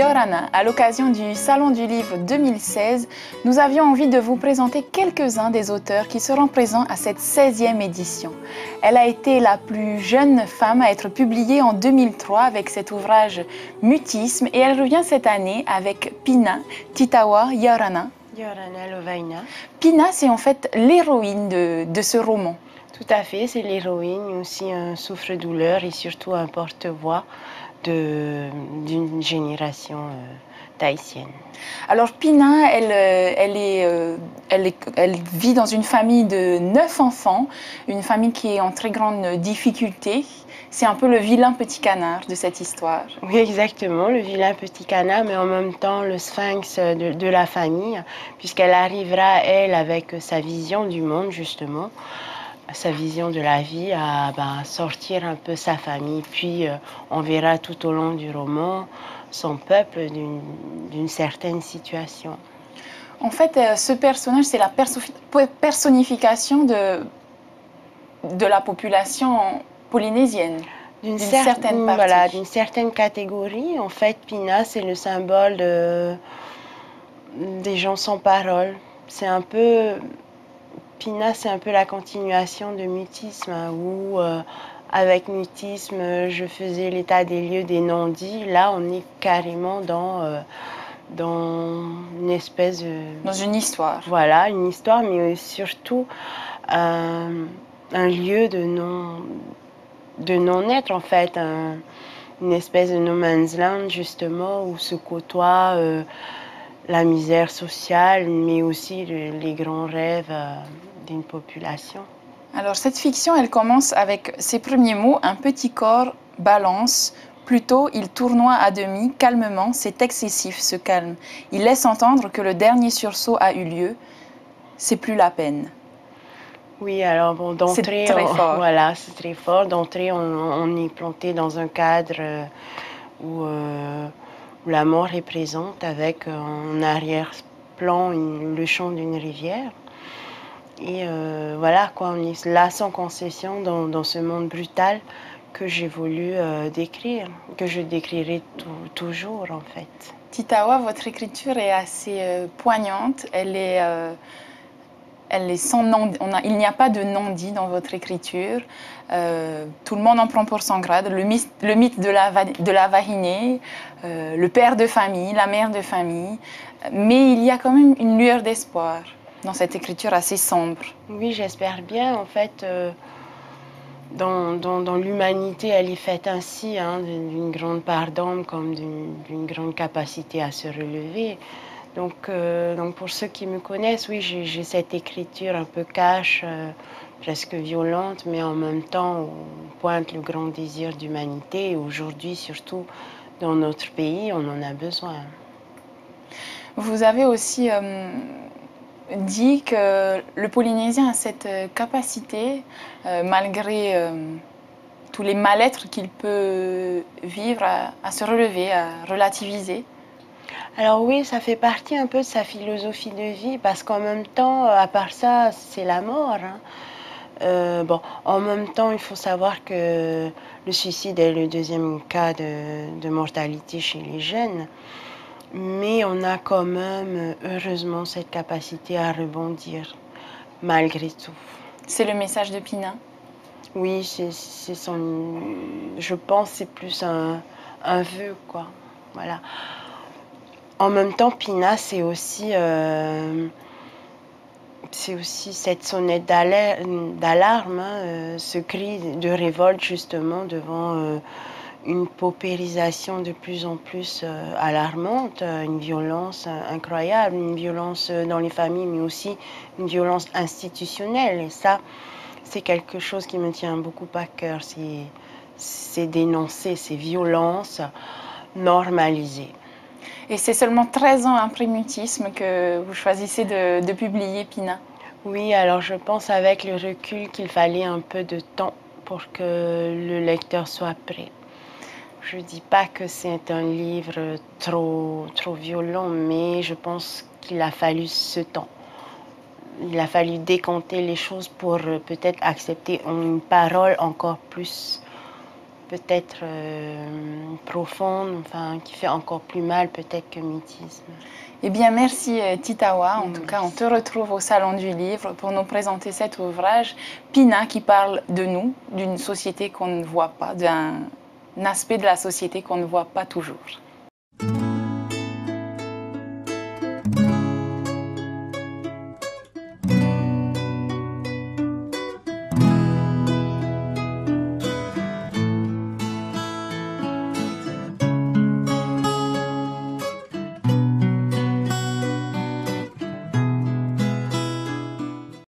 Yorana, à l'occasion du Salon du Livre 2016, nous avions envie de vous présenter quelques-uns des auteurs qui seront présents à cette 16e édition. Elle a été la plus jeune femme à être publiée en 2003 avec cet ouvrage Mutisme et elle revient cette année avec Pina Titawa Yorana. Yorana Lovaina. Pina, c'est en fait l'héroïne de ce roman. Tout à fait, c'est l'héroïne, aussi un souffre-douleur et surtout un porte-voix d'une génération tahitienne. Alors Pina, elle vit dans une famille de 9 enfants, une famille qui est en très grande difficulté. C'est un peu le vilain petit canard de cette histoire. Oui, exactement, le vilain petit canard, mais en même temps le sphinx de la famille, puisqu'elle arrivera, elle, avec sa vision du monde, justement, sa vision de la vie, à sortir un peu sa famille. Puis on verra tout au long du roman son peuple d'une certaine situation. En fait, ce personnage, c'est la personnification de la population polynésienne. D'une certaine partie. Voilà, d'une certaine catégorie. En fait, Pina, c'est le symbole des gens sans parole. C'est un peu... Pina, c'est un peu la continuation de Mutisme, où avec Mutisme, je faisais l'état des lieux des non-dits. Là, on est carrément dans une espèce de... Dans une histoire. Voilà, une histoire, mais surtout un lieu de non-être, en fait. Une espèce de no man's land, justement, où se côtoient la misère sociale, mais aussi les grands rêves d'une population. Alors cette fiction, elle commence avec ces premiers mots, un petit corps balance, plutôt il tournoie à demi, calmement, c'est excessif ce calme. Il laisse entendre que le dernier sursaut a eu lieu, c'est plus la peine. Oui, alors bon, d'entrée, c'est très fort. Voilà, c'est très fort. D'entrée, on est planté dans un cadre où la mort est présente avec en arrière-plan le chant d'une rivière. Et voilà, quoi, on est là sans concession dans ce monde brutal que j'ai voulu décrire, que je décrirai toujours en fait. Titawa, votre écriture est assez poignante, elle est sans non, il n'y a pas de non-dit dans votre écriture. Tout le monde en prend pour son grade. Le mythe de la vahinée, le père de famille, la mère de famille. Mais il y a quand même une lueur d'espoir dans cette écriture assez sombre. Oui, j'espère bien. En fait, dans l'humanité, elle est faite ainsi, hein, d'une grande part d'âme comme d'une grande capacité à se relever. Donc pour ceux qui me connaissent, oui, j'ai cette écriture un peu cash, presque violente, mais en même temps, on pointe le grand désir d'humanité. Et aujourd'hui, surtout dans notre pays, on en a besoin. Vous avez aussi dit que le Polynésien a cette capacité, malgré tous les mal-être qu'il peut vivre, à se relever, à relativiser. Alors oui, ça fait partie un peu de sa philosophie de vie, parce qu'en même temps, à part ça, c'est la mort. Hein. Bon, en même temps, il faut savoir que le suicide est le deuxième cas de mortalité chez les jeunes. Mais on a quand même, heureusement, cette capacité à rebondir, malgré tout. C'est le message de Pina? Oui, c'est son... Je pense que c'est plus un vœu, quoi. Voilà. En même temps, Pina, c'est aussi cette sonnette d'alarme, hein, ce cri de révolte, justement, devant une paupérisation de plus en plus alarmante, une violence incroyable, une violence dans les familles, mais aussi une violence institutionnelle. Et ça, c'est quelque chose qui me tient beaucoup à cœur, c'est dénoncer ces violences normalisées. Et c'est seulement 13 ans après Mutisme que vous choisissez de publier Pina? Oui, alors je pense avec le recul qu'il fallait un peu de temps pour que le lecteur soit prêt. Je ne dis pas que c'est un livre trop violent, mais je pense qu'il a fallu ce temps. Il a fallu décompter les choses pour peut-être accepter une parole encore plus peut-être profonde, enfin, qui fait encore plus mal peut-être que mutisme. Eh bien, merci Titawa. En tout cas, on te retrouve au Salon du Livre pour nous présenter cet ouvrage, Pina, qui parle de nous, d'une société qu'on ne voit pas, d'un aspect de la société qu'on ne voit pas toujours.